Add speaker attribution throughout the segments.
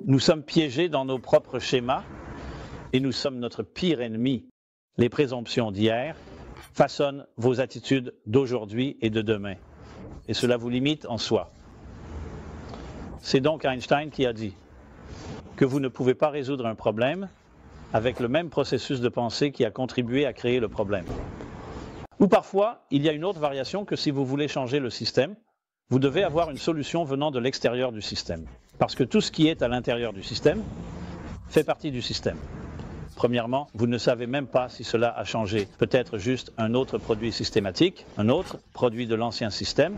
Speaker 1: Nous sommes piégés dans nos propres schémas et nous sommes notre pire ennemi. Les présomptions d'hier façonnent vos attitudes d'aujourd'hui et de demain. Et cela vous limite en soi. C'est donc Einstein qui a dit que vous ne pouvez pas résoudre un problème avec le même processus de pensée qui a contribué à créer le problème. Ou parfois, il y a une autre variation que si vous voulez changer le système, vous devez avoir une solution venant de l'extérieur du système. Parce que tout ce qui est à l'intérieur du système fait partie du système. Premièrement, vous ne savez même pas si cela a changé. Peut-être juste un autre produit systématique, un autre produit de l'ancien système,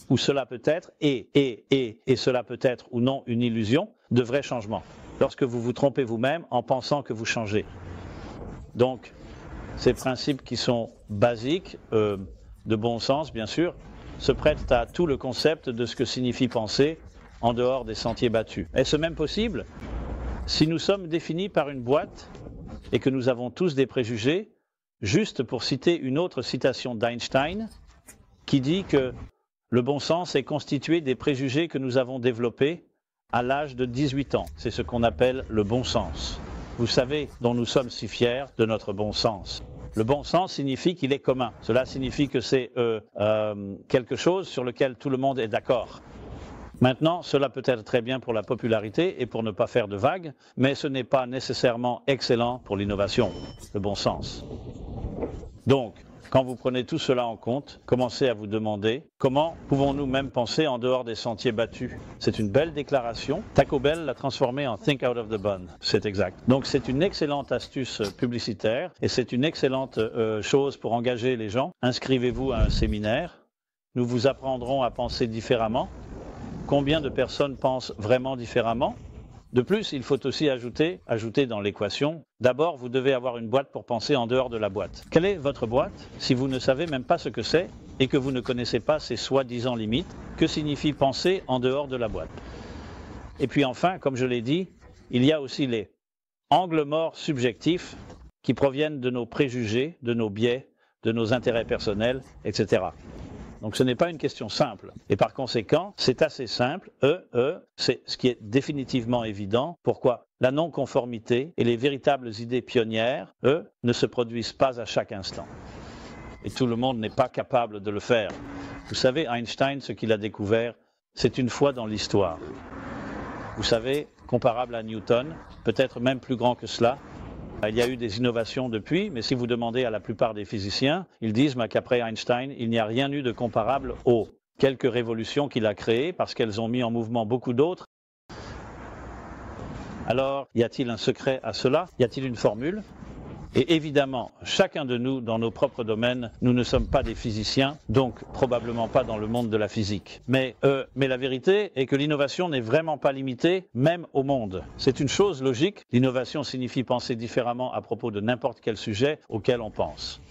Speaker 1: ou cela peut être, et cela peut être ou non une illusion de vrai changement. Lorsque vous vous trompez vous-même en pensant que vous changez. Donc, ces principes qui sont basiques, de bon sens bien sûr, se prêtent à tout le concept de ce que signifie penser en dehors des sentiers battus. Est-ce même possible? Si nous sommes définis par une boîte et que nous avons tous des préjugés, juste pour citer une autre citation d'Einstein qui dit que le bon sens est constitué des préjugés que nous avons développés à l'âge de 18 ans. C'est ce qu'on appelle le bon sens. Vous savez dont nous sommes si fiers de notre bon sens. Le bon sens signifie qu'il est commun. Cela signifie que c'est quelque chose sur lequel tout le monde est d'accord. Maintenant, cela peut être très bien pour la popularité et pour ne pas faire de vagues, mais ce n'est pas nécessairement excellent pour l'innovation, le bon sens. Donc, quand vous prenez tout cela en compte, commencez à vous demander comment pouvons-nous même penser en dehors des sentiers battus. C'est une belle déclaration. Taco Bell l'a transformée en Think Out of the Bun. C'est exact. Donc c'est une excellente astuce publicitaire et c'est une excellente chose pour engager les gens. Inscrivez-vous à un séminaire. Nous vous apprendrons à penser différemment. Combien de personnes pensent vraiment différemment? De plus, il faut aussi ajouter dans l'équation, d'abord, vous devez avoir une boîte pour penser en dehors de la boîte. Quelle est votre boîte? Si vous ne savez même pas ce que c'est et que vous ne connaissez pas ses soi-disant limites, que signifie penser en dehors de la boîte? Et puis enfin, comme je l'ai dit, il y a aussi les angles morts subjectifs qui proviennent de nos préjugés, de nos biais, de nos intérêts personnels, etc. Donc ce n'est pas une question simple. Et par conséquent, c'est assez simple. C'est ce qui est définitivement évident. Pourquoi? La non-conformité et les véritables idées pionnières, ne se produisent pas à chaque instant. Et tout le monde n'est pas capable de le faire. Vous savez, Einstein, ce qu'il a découvert, c'est une fois dans l'histoire. Vous savez, comparable à Newton, peut-être même plus grand que cela. Il y a eu des innovations depuis, mais si vous demandez à la plupart des physiciens, ils disent qu'après Einstein, il n'y a rien eu de comparable aux quelques révolutions qu'il a créées, parce qu'elles ont mis en mouvement beaucoup d'autres. Alors, y a-t-il un secret à cela? Y a-t-il une formule? Et évidemment, chacun de nous, dans nos propres domaines, nous ne sommes pas des physiciens, donc probablement pas dans le monde de la physique. Mais la vérité est que l'innovation n'est vraiment pas limitée, même au monde. C'est une chose logique. L'innovation signifie penser différemment à propos de n'importe quel sujet auquel on pense.